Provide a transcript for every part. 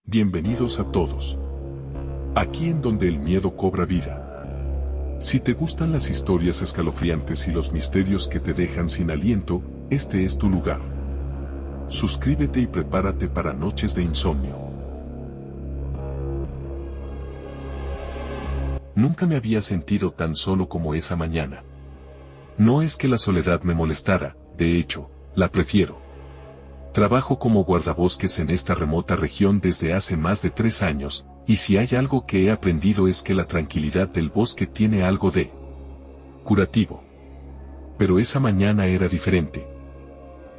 Bienvenidos a todos. Aquí en donde el miedo cobra vida. Si te gustan las historias escalofriantes y los misterios que te dejan sin aliento, este es tu lugar. Suscríbete y prepárate para noches de insomnio. Nunca me había sentido tan solo como esa mañana. No es que la soledad me molestara, de hecho, la prefiero. Trabajo como guardabosques en esta remota región desde hace más de 3 años, y si hay algo que he aprendido es que la tranquilidad del bosque tiene algo de curativo. Pero esa mañana era diferente.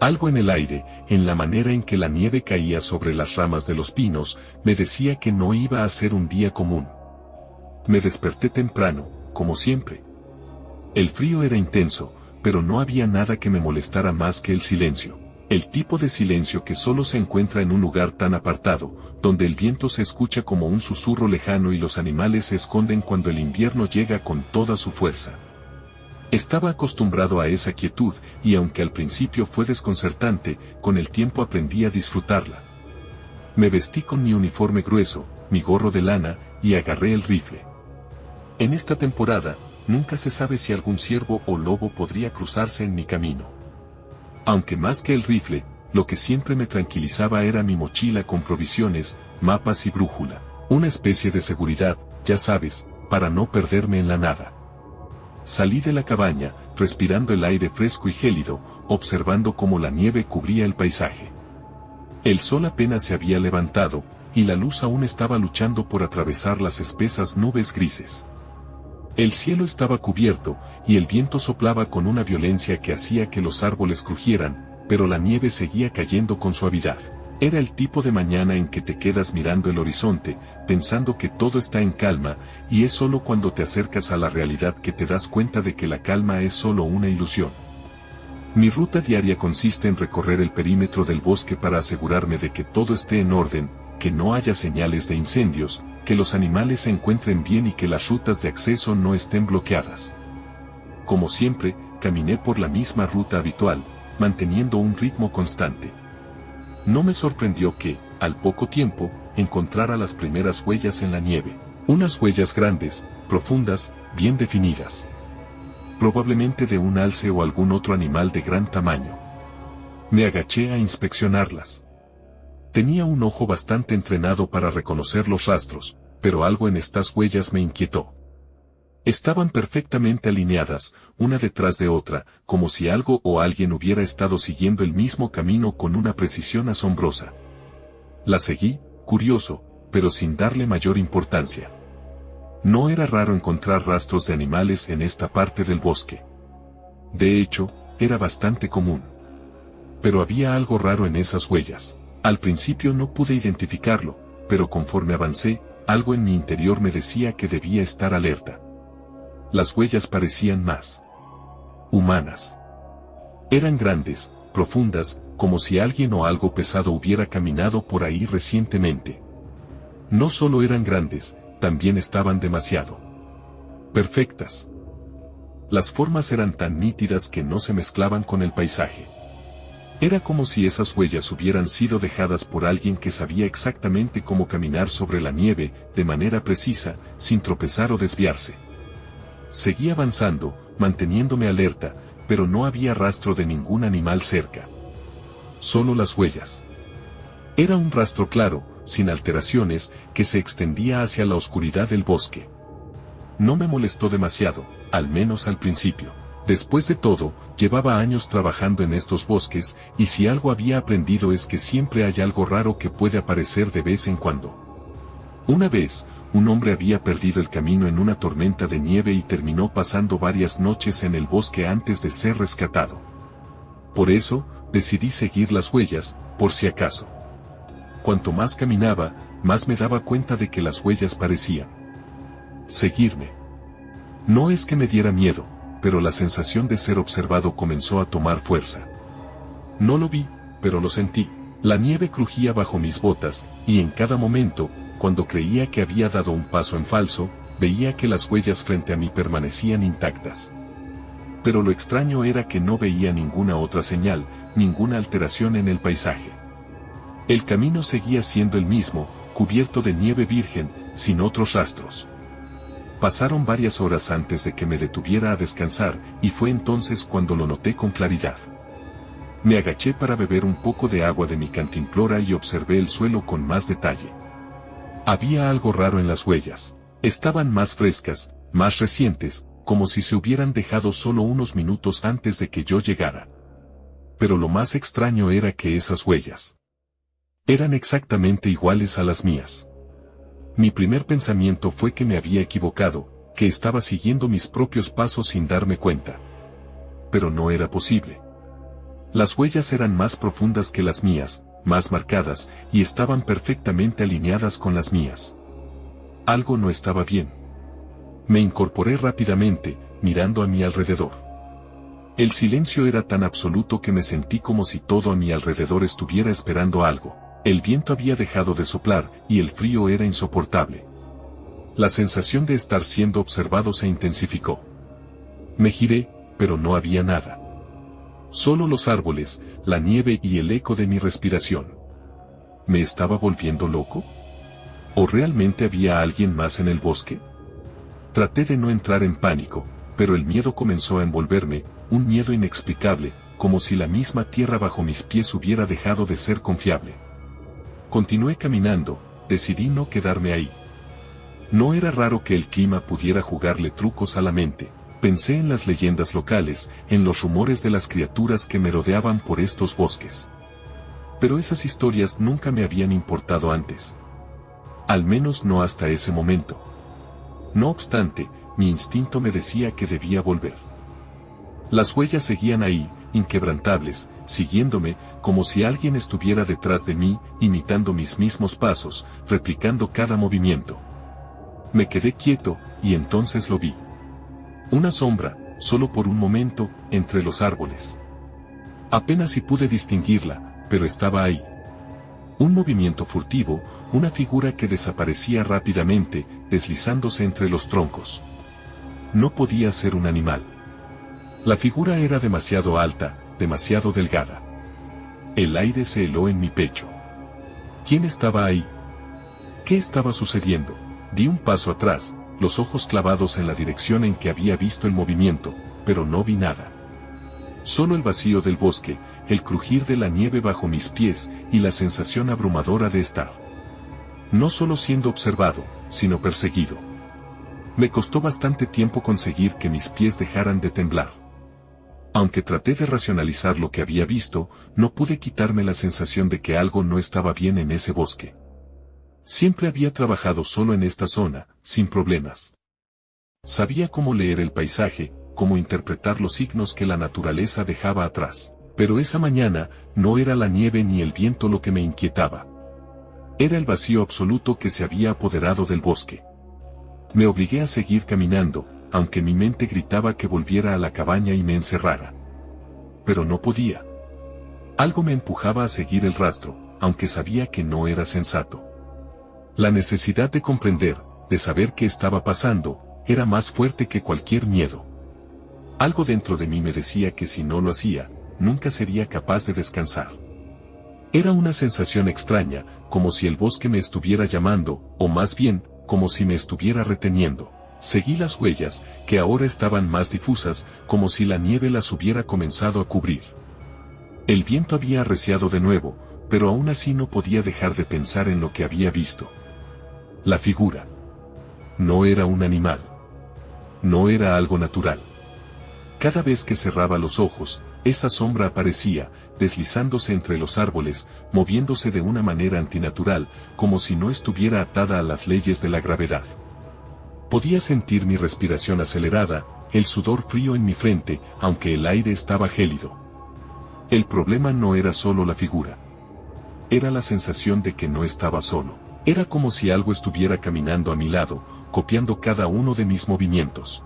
Algo en el aire, en la manera en que la nieve caía sobre las ramas de los pinos, me decía que no iba a ser un día común. Me desperté temprano, como siempre. El frío era intenso, pero no había nada que me molestara más que el silencio. El tipo de silencio que solo se encuentra en un lugar tan apartado, donde el viento se escucha como un susurro lejano y los animales se esconden cuando el invierno llega con toda su fuerza. Estaba acostumbrado a esa quietud, y aunque al principio fue desconcertante, con el tiempo aprendí a disfrutarla. Me vestí con mi uniforme grueso, mi gorro de lana, y agarré el rifle. En esta temporada, nunca se sabe si algún ciervo o lobo podría cruzarse en mi camino. Aunque más que el rifle, lo que siempre me tranquilizaba era mi mochila con provisiones, mapas y brújula. Una especie de seguridad, ya sabes, para no perderme en la nada. Salí de la cabaña, respirando el aire fresco y gélido, observando cómo la nieve cubría el paisaje. El sol apenas se había levantado, y la luz aún estaba luchando por atravesar las espesas nubes grises. El cielo estaba cubierto, y el viento soplaba con una violencia que hacía que los árboles crujieran, pero la nieve seguía cayendo con suavidad. Era el tipo de mañana en que te quedas mirando el horizonte, pensando que todo está en calma, y es solo cuando te acercas a la realidad que te das cuenta de que la calma es solo una ilusión. Mi ruta diaria consiste en recorrer el perímetro del bosque para asegurarme de que todo esté en orden, que no haya señales de incendios, que los animales se encuentren bien y que las rutas de acceso no estén bloqueadas. Como siempre, caminé por la misma ruta habitual, manteniendo un ritmo constante. No me sorprendió que, al poco tiempo, encontrara las primeras huellas en la nieve. Unas huellas grandes, profundas, bien definidas. Probablemente de un alce o algún otro animal de gran tamaño. Me agaché a inspeccionarlas. Tenía un ojo bastante entrenado para reconocer los rastros, pero algo en estas huellas me inquietó. Estaban perfectamente alineadas, una detrás de otra, como si algo o alguien hubiera estado siguiendo el mismo camino con una precisión asombrosa. La seguí, curioso, pero sin darle mayor importancia. No era raro encontrar rastros de animales en esta parte del bosque. De hecho, era bastante común. Pero había algo raro en esas huellas. Al principio no pude identificarlo, pero conforme avancé, algo en mi interior me decía que debía estar alerta. Las huellas parecían más humanas. Eran grandes, profundas, como si alguien o algo pesado hubiera caminado por ahí recientemente. No solo eran grandes, también estaban demasiado perfectas. Las formas eran tan nítidas que no se mezclaban con el paisaje. Era como si esas huellas hubieran sido dejadas por alguien que sabía exactamente cómo caminar sobre la nieve, de manera precisa, sin tropezar o desviarse. Seguí avanzando, manteniéndome alerta, pero no había rastro de ningún animal cerca. Solo las huellas. Era un rastro claro, sin alteraciones, que se extendía hacia la oscuridad del bosque. No me molestó demasiado, al menos al principio. Después de todo, llevaba años trabajando en estos bosques, y si algo había aprendido es que siempre hay algo raro que puede aparecer de vez en cuando. Una vez, un hombre había perdido el camino en una tormenta de nieve y terminó pasando varias noches en el bosque antes de ser rescatado. Por eso, decidí seguir las huellas, por si acaso. Cuanto más caminaba, más me daba cuenta de que las huellas parecían seguirme. No es que me diera miedo, pero la sensación de ser observado comenzó a tomar fuerza. No lo vi, pero lo sentí. La nieve crujía bajo mis botas, y en cada momento, cuando creía que había dado un paso en falso, veía que las huellas frente a mí permanecían intactas. Pero lo extraño era que no veía ninguna otra señal, ninguna alteración en el paisaje. El camino seguía siendo el mismo, cubierto de nieve virgen, sin otros rastros. Pasaron varias horas antes de que me detuviera a descansar, y fue entonces cuando lo noté con claridad. Me agaché para beber un poco de agua de mi cantimplora y observé el suelo con más detalle. Había algo raro en las huellas. Estaban más frescas, más recientes, como si se hubieran dejado solo unos minutos antes de que yo llegara. Pero lo más extraño era que esas huellas eran exactamente iguales a las mías. Mi primer pensamiento fue que me había equivocado, que estaba siguiendo mis propios pasos sin darme cuenta. Pero no era posible. Las huellas eran más profundas que las mías, más marcadas, y estaban perfectamente alineadas con las mías. Algo no estaba bien. Me incorporé rápidamente, mirando a mi alrededor. El silencio era tan absoluto que me sentí como si todo a mi alrededor estuviera esperando algo. El viento había dejado de soplar, y el frío era insoportable. La sensación de estar siendo observado se intensificó. Me giré, pero no había nada. Solo los árboles, la nieve y el eco de mi respiración. ¿Me estaba volviendo loco? ¿O realmente había alguien más en el bosque? Traté de no entrar en pánico, pero el miedo comenzó a envolverme, un miedo inexplicable, como si la misma tierra bajo mis pies hubiera dejado de ser confiable. Continué caminando, decidí no quedarme ahí. No era raro que el clima pudiera jugarle trucos a la mente. Pensé en las leyendas locales, en los rumores de las criaturas que me rodeaban por estos bosques. Pero esas historias nunca me habían importado antes. Al menos no hasta ese momento. No obstante, mi instinto me decía que debía volver. Las huellas seguían ahí, inquebrantables, siguiéndome, como si alguien estuviera detrás de mí, imitando mis mismos pasos, replicando cada movimiento. Me quedé quieto, y entonces lo vi. Una sombra, solo por un momento, entre los árboles. Apenas si pude distinguirla, pero estaba ahí. Un movimiento furtivo, una figura que desaparecía rápidamente, deslizándose entre los troncos. No podía ser un animal. La figura era demasiado alta, demasiado delgada. El aire se heló en mi pecho. ¿Quién estaba ahí? ¿Qué estaba sucediendo? Di un paso atrás, los ojos clavados en la dirección en que había visto el movimiento, pero no vi nada. Solo el vacío del bosque, el crujir de la nieve bajo mis pies y la sensación abrumadora de estar no solo siendo observado, sino perseguido. Me costó bastante tiempo conseguir que mis pies dejaran de temblar. Aunque traté de racionalizar lo que había visto, no pude quitarme la sensación de que algo no estaba bien en ese bosque. Siempre había trabajado solo en esta zona, sin problemas. Sabía cómo leer el paisaje, cómo interpretar los signos que la naturaleza dejaba atrás. Pero esa mañana, no era la nieve ni el viento lo que me inquietaba. Era el vacío absoluto que se había apoderado del bosque. Me obligué a seguir caminando, aunque mi mente gritaba que volviera a la cabaña y me encerrara. Pero no podía. Algo me empujaba a seguir el rastro, aunque sabía que no era sensato. La necesidad de comprender, de saber qué estaba pasando, era más fuerte que cualquier miedo. Algo dentro de mí me decía que si no lo hacía, nunca sería capaz de descansar. Era una sensación extraña, como si el bosque me estuviera llamando, o más bien, como si me estuviera reteniendo. Seguí las huellas, que ahora estaban más difusas, como si la nieve las hubiera comenzado a cubrir. El viento había arreciado de nuevo, pero aún así no podía dejar de pensar en lo que había visto. La figura. No era un animal. No era algo natural. Cada vez que cerraba los ojos, esa sombra aparecía, deslizándose entre los árboles, moviéndose de una manera antinatural, como si no estuviera atada a las leyes de la gravedad. Podía sentir mi respiración acelerada, el sudor frío en mi frente, aunque el aire estaba gélido. El problema no era solo la figura. Era la sensación de que no estaba solo. Era como si algo estuviera caminando a mi lado, copiando cada uno de mis movimientos.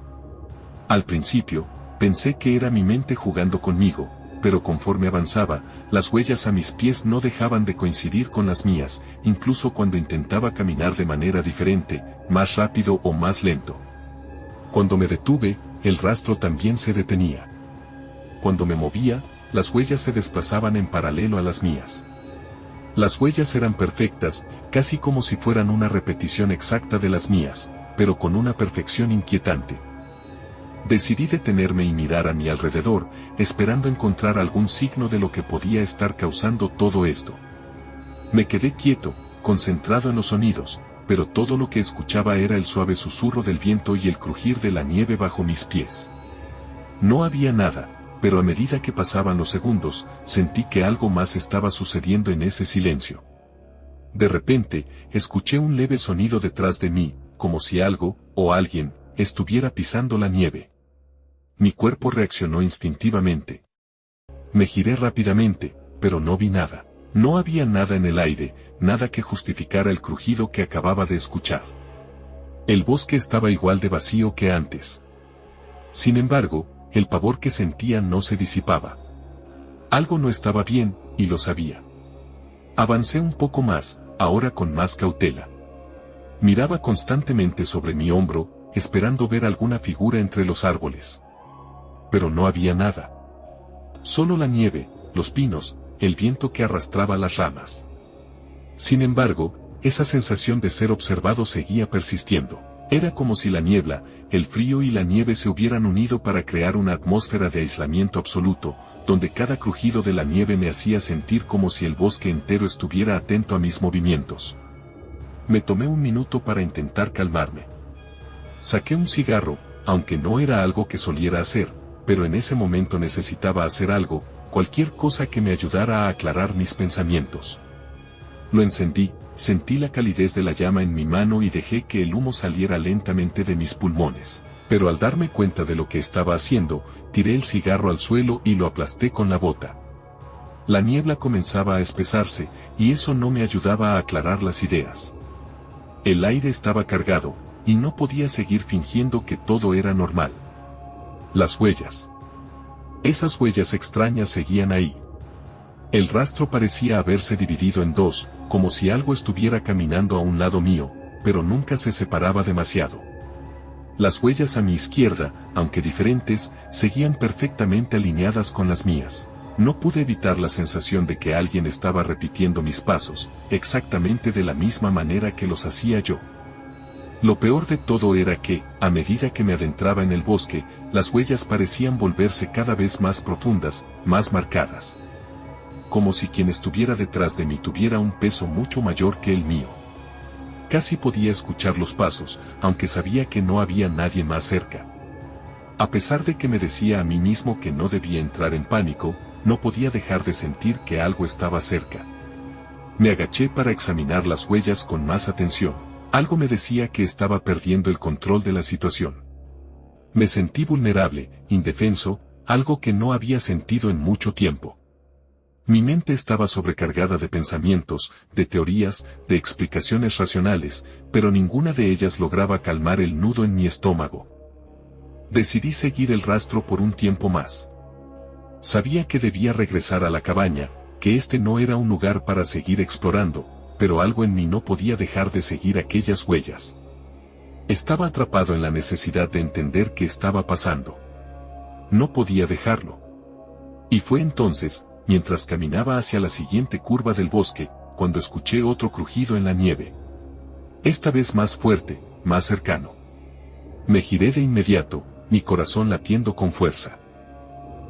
Al principio, pensé que era mi mente jugando conmigo, pero conforme avanzaba, las huellas a mis pies no dejaban de coincidir con las mías, incluso cuando intentaba caminar de manera diferente, más rápido o más lento. Cuando me detuve, el rastro también se detenía. Cuando me movía, las huellas se desplazaban en paralelo a las mías. Las huellas eran perfectas, casi como si fueran una repetición exacta de las mías, pero con una perfección inquietante. Decidí detenerme y mirar a mi alrededor, esperando encontrar algún signo de lo que podía estar causando todo esto. Me quedé quieto, concentrado en los sonidos, pero todo lo que escuchaba era el suave susurro del viento y el crujir de la nieve bajo mis pies. No había nada, pero a medida que pasaban los segundos, sentí que algo más estaba sucediendo en ese silencio. De repente, escuché un leve sonido detrás de mí, como si algo, o alguien, estuviera pisando la nieve. Mi cuerpo reaccionó instintivamente. Me giré rápidamente, pero no vi nada. No había nada en el aire, nada que justificara el crujido que acababa de escuchar. El bosque estaba igual de vacío que antes. Sin embargo, el pavor que sentía no se disipaba. Algo no estaba bien, y lo sabía. Avancé un poco más, ahora con más cautela. Miraba constantemente sobre mi hombro, esperando ver alguna figura entre los árboles. Pero no había nada. Solo la nieve, los pinos, el viento que arrastraba las ramas. Sin embargo, esa sensación de ser observado seguía persistiendo. Era como si la niebla, el frío y la nieve se hubieran unido para crear una atmósfera de aislamiento absoluto, donde cada crujido de la nieve me hacía sentir como si el bosque entero estuviera atento a mis movimientos. Me tomé un minuto para intentar calmarme. Saqué un cigarro, aunque no era algo que soliera hacer, pero en ese momento necesitaba hacer algo, cualquier cosa que me ayudara a aclarar mis pensamientos. Lo encendí, sentí la calidez de la llama en mi mano y dejé que el humo saliera lentamente de mis pulmones. Pero al darme cuenta de lo que estaba haciendo, tiré el cigarro al suelo y lo aplasté con la bota. La niebla comenzaba a espesarse, y eso no me ayudaba a aclarar las ideas. El aire estaba cargado, y no podía seguir fingiendo que todo era normal. Las huellas. Esas huellas extrañas seguían ahí. El rastro parecía haberse dividido en dos, como si algo estuviera caminando a un lado mío, pero nunca se separaba demasiado. Las huellas a mi izquierda, aunque diferentes, seguían perfectamente alineadas con las mías. No pude evitar la sensación de que alguien estaba repitiendo mis pasos, exactamente de la misma manera que los hacía yo. Lo peor de todo era que, a medida que me adentraba en el bosque, las huellas parecían volverse cada vez más profundas, más marcadas. Como si quien estuviera detrás de mí tuviera un peso mucho mayor que el mío. Casi podía escuchar los pasos, aunque sabía que no había nadie más cerca. A pesar de que me decía a mí mismo que no debía entrar en pánico, no podía dejar de sentir que algo estaba cerca. Me agaché para examinar las huellas con más atención. Algo me decía que estaba perdiendo el control de la situación. Me sentí vulnerable, indefenso, algo que no había sentido en mucho tiempo. Mi mente estaba sobrecargada de pensamientos, de teorías, de explicaciones racionales, pero ninguna de ellas lograba calmar el nudo en mi estómago. Decidí seguir el rastro por un tiempo más. Sabía que debía regresar a la cabaña, que este no era un lugar para seguir explorando, pero algo en mí no podía dejar de seguir aquellas huellas. Estaba atrapado en la necesidad de entender qué estaba pasando. No podía dejarlo. Y fue entonces, mientras caminaba hacia la siguiente curva del bosque, cuando escuché otro crujido en la nieve. Esta vez más fuerte, más cercano. Me giré de inmediato, mi corazón latiendo con fuerza.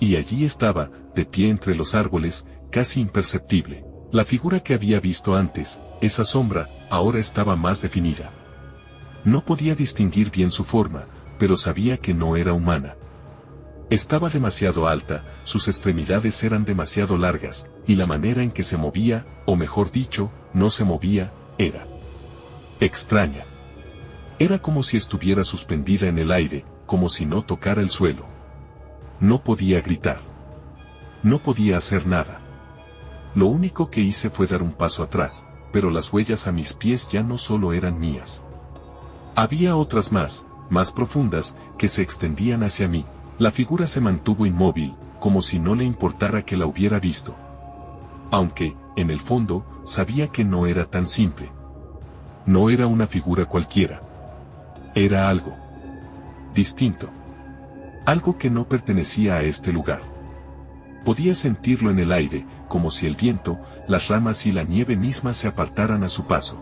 Y allí estaba, de pie entre los árboles, casi imperceptible. La figura que había visto antes, esa sombra, ahora estaba más definida. No podía distinguir bien su forma, pero sabía que no era humana. Estaba demasiado alta, sus extremidades eran demasiado largas, y la manera en que se movía, o mejor dicho, no se movía, era extraña. Era como si estuviera suspendida en el aire, como si no tocara el suelo. No podía gritar. No podía hacer nada. Lo único que hice fue dar un paso atrás, pero las huellas a mis pies ya no solo eran mías. Había otras más profundas, que se extendían hacia mí. La figura se mantuvo inmóvil, como si no le importara que la hubiera visto. Aunque, en el fondo, sabía que no era tan simple. No era una figura cualquiera. Era algo distinto. Algo que no pertenecía a este lugar. Podía sentirlo en el aire, como si el viento, las ramas y la nieve misma se apartaran a su paso.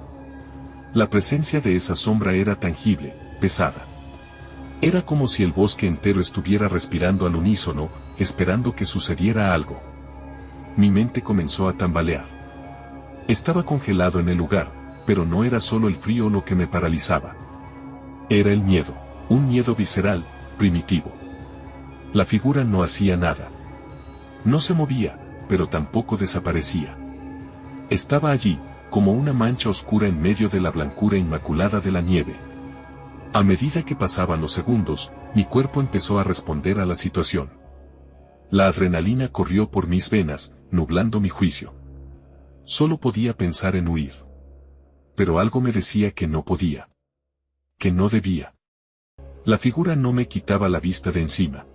La presencia de esa sombra era tangible, pesada. Era como si el bosque entero estuviera respirando al unísono, esperando que sucediera algo. Mi mente comenzó a tambalear. Estaba congelado en el lugar, pero no era solo el frío lo que me paralizaba. Era el miedo, un miedo visceral, primitivo. La figura no hacía nada. No se movía, pero tampoco desaparecía. Estaba allí, como una mancha oscura en medio de la blancura inmaculada de la nieve. A medida que pasaban los segundos, mi cuerpo empezó a responder a la situación. La adrenalina corrió por mis venas, nublando mi juicio. Solo podía pensar en huir. Pero algo me decía que no podía. Que no debía. La figura no me quitaba la vista de encima.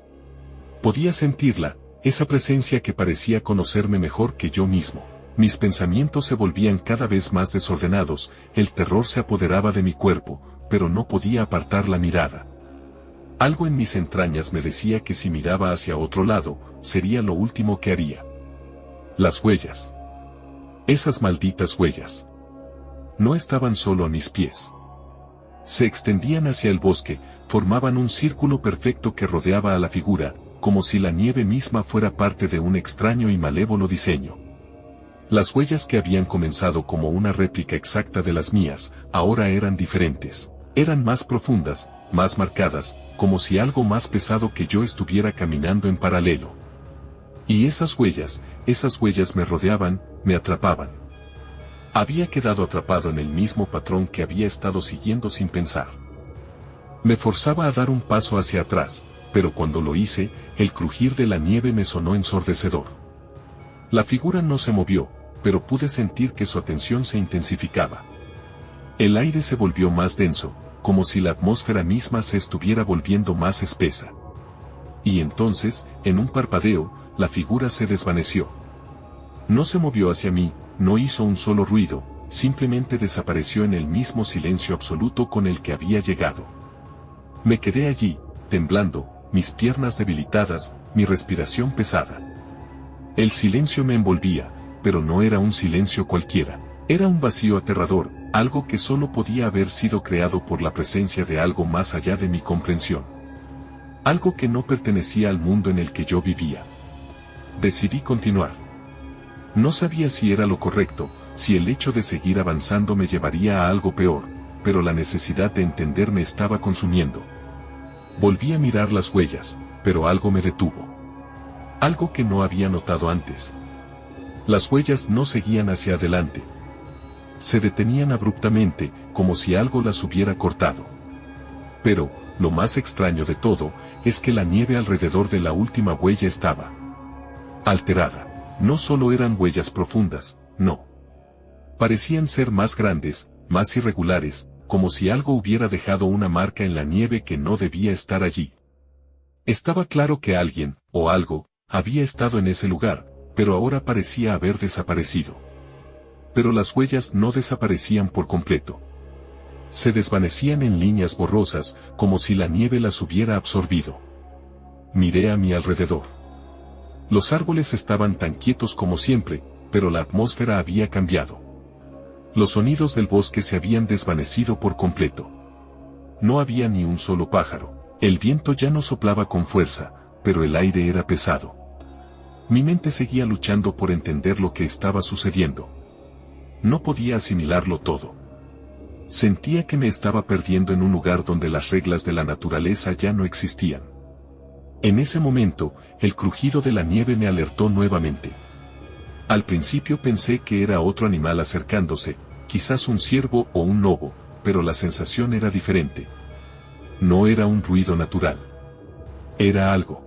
Podía sentirla, esa presencia que parecía conocerme mejor que yo mismo. Mis pensamientos se volvían cada vez más desordenados, el terror se apoderaba de mi cuerpo, pero no podía apartar la mirada. Algo en mis entrañas me decía que si miraba hacia otro lado, sería lo último que haría. Las huellas. Esas malditas huellas. No estaban solo a mis pies. Se extendían hacia el bosque, formaban un círculo perfecto que rodeaba a la figura, como si la nieve misma fuera parte de un extraño y malévolo diseño. Las huellas que habían comenzado como una réplica exacta de las mías, ahora eran diferentes. Eran más profundas, más marcadas, como si algo más pesado que yo estuviera caminando en paralelo. Y esas huellas me rodeaban, me atrapaban. Había quedado atrapado en el mismo patrón que había estado siguiendo sin pensar. Me forzaba a dar un paso hacia atrás, pero cuando lo hice, el crujir de la nieve me sonó ensordecedor. La figura no se movió, pero pude sentir que su atención se intensificaba. El aire se volvió más denso, como si la atmósfera misma se estuviera volviendo más espesa. Y entonces, en un parpadeo, la figura se desvaneció. No se movió hacia mí, no hizo un solo ruido, simplemente desapareció en el mismo silencio absoluto con el que había llegado. Me quedé allí, temblando, mis piernas debilitadas, mi respiración pesada. El silencio me envolvía, pero no era un silencio cualquiera. Era un vacío aterrador, algo que solo podía haber sido creado por la presencia de algo más allá de mi comprensión. Algo que no pertenecía al mundo en el que yo vivía. Decidí continuar. No sabía si era lo correcto, si el hecho de seguir avanzando me llevaría a algo peor, pero la necesidad de entender me estaba consumiendo. Volví a mirar las huellas, pero algo me detuvo. Algo que no había notado antes. Las huellas no seguían hacia adelante. Se detenían abruptamente, como si algo las hubiera cortado. Pero, lo más extraño de todo, es que la nieve alrededor de la última huella estaba alterada. No solo eran huellas profundas, no. Parecían ser más grandes, más irregulares, como si algo hubiera dejado una marca en la nieve que no debía estar allí. Estaba claro que alguien, o algo, había estado en ese lugar, pero ahora parecía haber desaparecido. Pero las huellas no desaparecían por completo. Se desvanecían en líneas borrosas, como si la nieve las hubiera absorbido. Miré a mi alrededor. Los árboles estaban tan quietos como siempre, pero la atmósfera había cambiado. Los sonidos del bosque se habían desvanecido por completo. No había ni un solo pájaro. El viento ya no soplaba con fuerza, pero el aire era pesado. Mi mente seguía luchando por entender lo que estaba sucediendo. No podía asimilarlo todo. Sentía que me estaba perdiendo en un lugar donde las reglas de la naturaleza ya no existían. En ese momento, el crujido de la nieve me alertó nuevamente. Al principio pensé que era otro animal acercándose, quizás un ciervo o un lobo, pero la sensación era diferente. No era un ruido natural. Era algo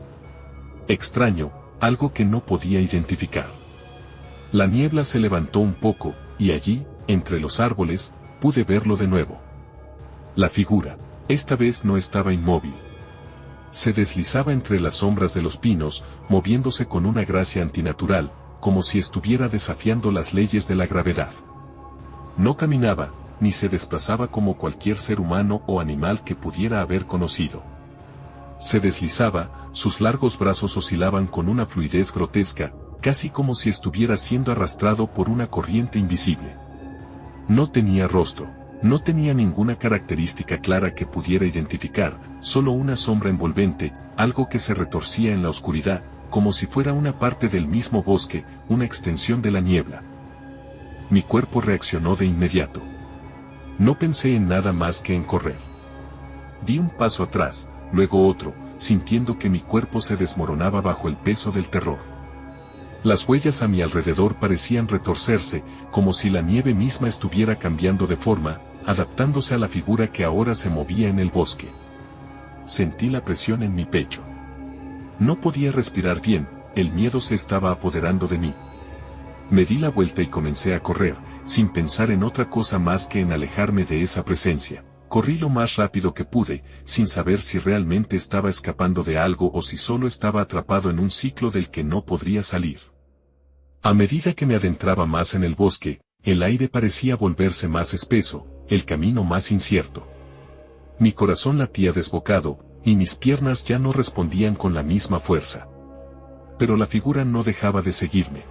extraño, algo que no podía identificar. La niebla se levantó un poco, y allí, entre los árboles, pude verlo de nuevo. La figura, esta vez no estaba inmóvil. Se deslizaba entre las sombras de los pinos, moviéndose con una gracia antinatural, como si estuviera desafiando las leyes de la gravedad. No caminaba, ni se desplazaba como cualquier ser humano o animal que pudiera haber conocido. Se deslizaba, sus largos brazos oscilaban con una fluidez grotesca, casi como si estuviera siendo arrastrado por una corriente invisible. No tenía rostro, no tenía ninguna característica clara que pudiera identificar, solo una sombra envolvente, algo que se retorcía en la oscuridad, como si fuera una parte del mismo bosque, una extensión de la niebla. Mi cuerpo reaccionó de inmediato. No pensé en nada más que en correr. Di un paso atrás, luego otro, sintiendo que mi cuerpo se desmoronaba bajo el peso del terror. Las huellas a mi alrededor parecían retorcerse, como si la nieve misma estuviera cambiando de forma, adaptándose a la figura que ahora se movía en el bosque. Sentí la presión en mi pecho. No podía respirar bien, el miedo se estaba apoderando de mí. Me di la vuelta y comencé a correr, sin pensar en otra cosa más que en alejarme de esa presencia. Corrí lo más rápido que pude, sin saber si realmente estaba escapando de algo o si solo estaba atrapado en un ciclo del que no podría salir. A medida que me adentraba más en el bosque, el aire parecía volverse más espeso, el camino más incierto. Mi corazón latía desbocado, y mis piernas ya no respondían con la misma fuerza. Pero la figura no dejaba de seguirme.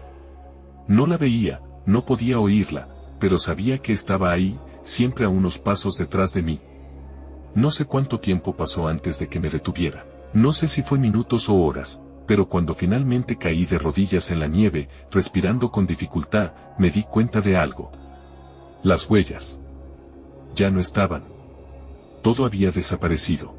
No la veía, no podía oírla, pero sabía que estaba ahí, siempre a unos pasos detrás de mí. No sé cuánto tiempo pasó antes de que me detuviera. No sé si fue minutos o horas, pero cuando finalmente caí de rodillas en la nieve, respirando con dificultad, me di cuenta de algo. Las huellas ya no estaban. Todo había desaparecido.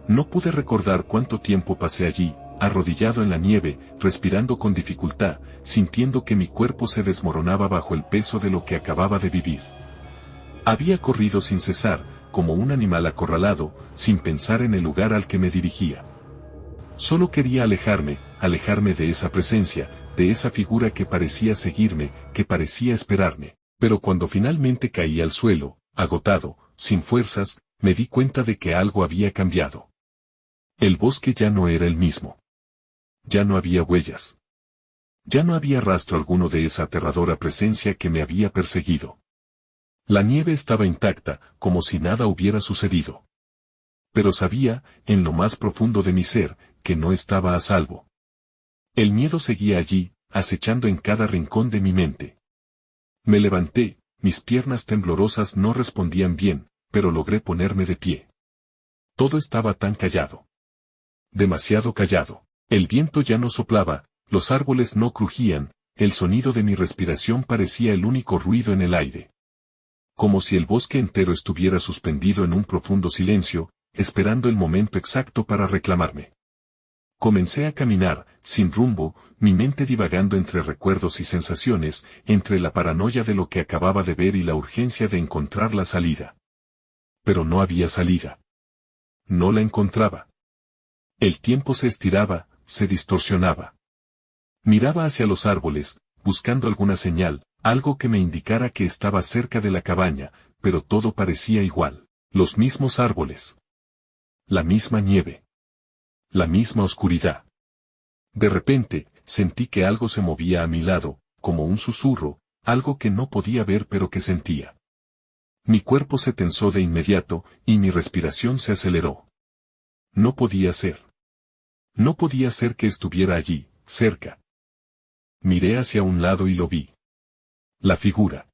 No pude recordar cuánto tiempo pasé allí, arrodillado en la nieve, respirando con dificultad, sintiendo que mi cuerpo se desmoronaba bajo el peso de lo que acababa de vivir. Había corrido sin cesar, como un animal acorralado, sin pensar en el lugar al que me dirigía. Solo quería alejarme de esa presencia, de esa figura que parecía seguirme, que parecía esperarme. Pero cuando finalmente caí al suelo, agotado, sin fuerzas, me di cuenta de que algo había cambiado. El bosque ya no era el mismo. Ya no había huellas. Ya no había rastro alguno de esa aterradora presencia que me había perseguido. La nieve estaba intacta, como si nada hubiera sucedido. Pero sabía, en lo más profundo de mi ser, que no estaba a salvo. El miedo seguía allí, acechando en cada rincón de mi mente. Me levanté, mis piernas temblorosas no respondían bien, pero logré ponerme de pie. Todo estaba tan callado. Demasiado callado. El viento ya no soplaba, los árboles no crujían, el sonido de mi respiración parecía el único ruido en el aire. Como si el bosque entero estuviera suspendido en un profundo silencio, esperando el momento exacto para reclamarme. Comencé a caminar, sin rumbo, mi mente divagando entre recuerdos y sensaciones, entre la paranoia de lo que acababa de ver y la urgencia de encontrar la salida. Pero no había salida. No la encontraba. El tiempo se estiraba, se distorsionaba. Miraba hacia los árboles, buscando alguna señal, algo que me indicara que estaba cerca de la cabaña, pero todo parecía igual. Los mismos árboles. La misma nieve. La misma oscuridad. De repente, sentí que algo se movía a mi lado, como un susurro, algo que no podía ver pero que sentía. Mi cuerpo se tensó de inmediato, y mi respiración se aceleró. No podía ser. No podía ser que estuviera allí, cerca. Miré hacia un lado y lo vi. La figura.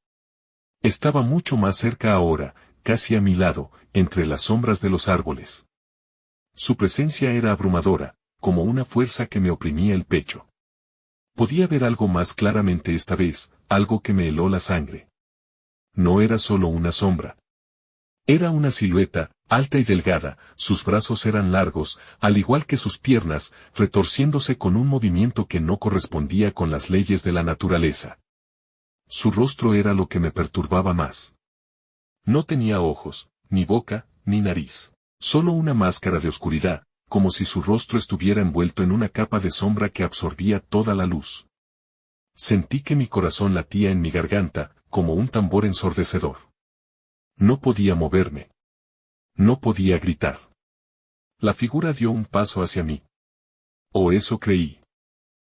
Estaba mucho más cerca ahora, casi a mi lado, entre las sombras de los árboles. Su presencia era abrumadora, como una fuerza que me oprimía el pecho. Podía ver algo más claramente esta vez, algo que me heló la sangre. No era solo una sombra. Era una silueta, alta y delgada, sus brazos eran largos, al igual que sus piernas, retorciéndose con un movimiento que no correspondía con las leyes de la naturaleza. Su rostro era lo que me perturbaba más. No tenía ojos, ni boca, ni nariz. Solo una máscara de oscuridad, como si su rostro estuviera envuelto en una capa de sombra que absorbía toda la luz. Sentí que mi corazón latía en mi garganta, como un tambor ensordecedor. No podía moverme. No podía gritar. La figura dio un paso hacia mí. O eso creí.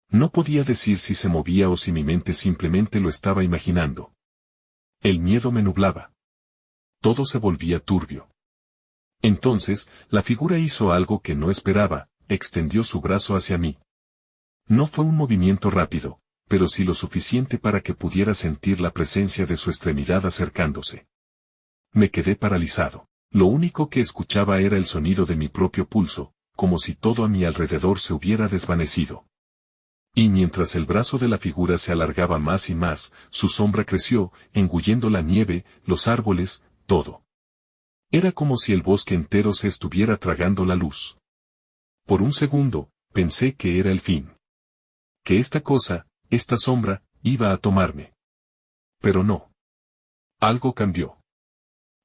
No podía decir si se movía o si mi mente simplemente lo estaba imaginando. El miedo me nublaba. Todo se volvía turbio. Entonces, la figura hizo algo que no esperaba, extendió su brazo hacia mí. No fue un movimiento rápido, pero sí lo suficiente para que pudiera sentir la presencia de su extremidad acercándose. Me quedé paralizado. Lo único que escuchaba era el sonido de mi propio pulso, como si todo a mi alrededor se hubiera desvanecido. Y mientras el brazo de la figura se alargaba más y más, su sombra creció, engullendo la nieve, los árboles, todo. Era como si el bosque entero se estuviera tragando la luz. Por un segundo, pensé que era el fin. Que esta cosa, esta sombra, iba a tomarme. Pero no. Algo cambió.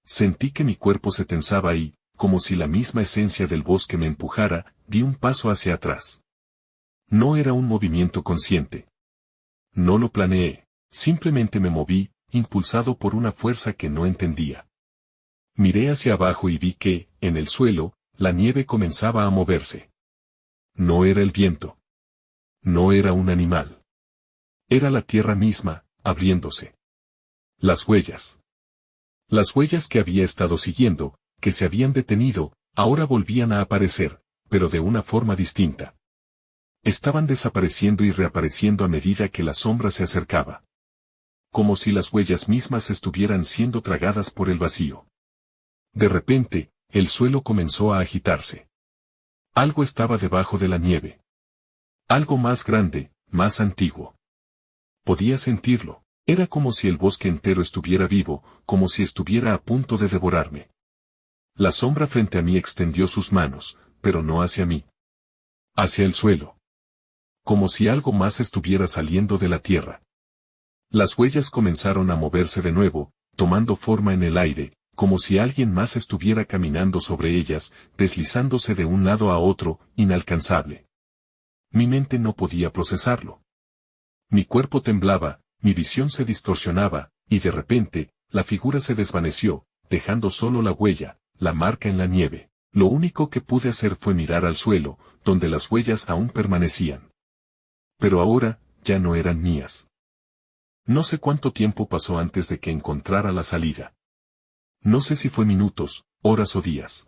Sentí que mi cuerpo se tensaba y, como si la misma esencia del bosque me empujara, di un paso hacia atrás. No era un movimiento consciente. No lo planeé, simplemente me moví, impulsado por una fuerza que no entendía. Miré hacia abajo y vi que, en el suelo, la nieve comenzaba a moverse. No era el viento. No era un animal. Era la tierra misma, abriéndose. Las huellas. Las huellas que había estado siguiendo, que se habían detenido, ahora volvían a aparecer, pero de una forma distinta. Estaban desapareciendo y reapareciendo a medida que la sombra se acercaba. Como si las huellas mismas estuvieran siendo tragadas por el vacío. De repente, el suelo comenzó a agitarse. Algo estaba debajo de la nieve. Algo más grande, más antiguo. Podía sentirlo. Era como si el bosque entero estuviera vivo, como si estuviera a punto de devorarme. La sombra frente a mí extendió sus manos, pero no hacia mí. Hacia el suelo. Como si algo más estuviera saliendo de la tierra. Las huellas comenzaron a moverse de nuevo, tomando forma en el aire, como si alguien más estuviera caminando sobre ellas, deslizándose de un lado a otro, inalcanzable. Mi mente no podía procesarlo. Mi cuerpo temblaba, mi visión se distorsionaba, y de repente, la figura se desvaneció, dejando solo la huella, la marca en la nieve. Lo único que pude hacer fue mirar al suelo, donde las huellas aún permanecían. Pero ahora, ya no eran mías. No sé cuánto tiempo pasó antes de que encontrara la salida. No sé si fue minutos, horas o días.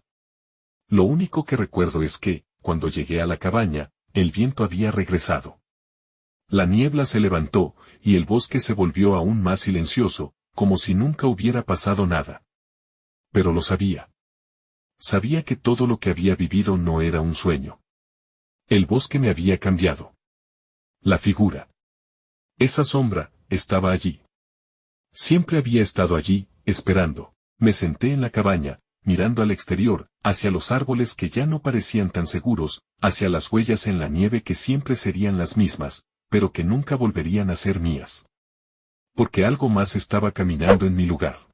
Lo único que recuerdo es que, cuando llegué a la cabaña, el viento había regresado. La niebla se levantó, y el bosque se volvió aún más silencioso, como si nunca hubiera pasado nada. Pero lo sabía. Sabía que todo lo que había vivido no era un sueño. El bosque me había cambiado. La figura. Esa sombra, estaba allí. Siempre había estado allí, esperando. Me senté en la cabaña, mirando al exterior, hacia los árboles que ya no parecían tan seguros, hacia las huellas en la nieve que siempre serían las mismas, pero que nunca volverían a ser mías. Porque algo más estaba caminando en mi lugar.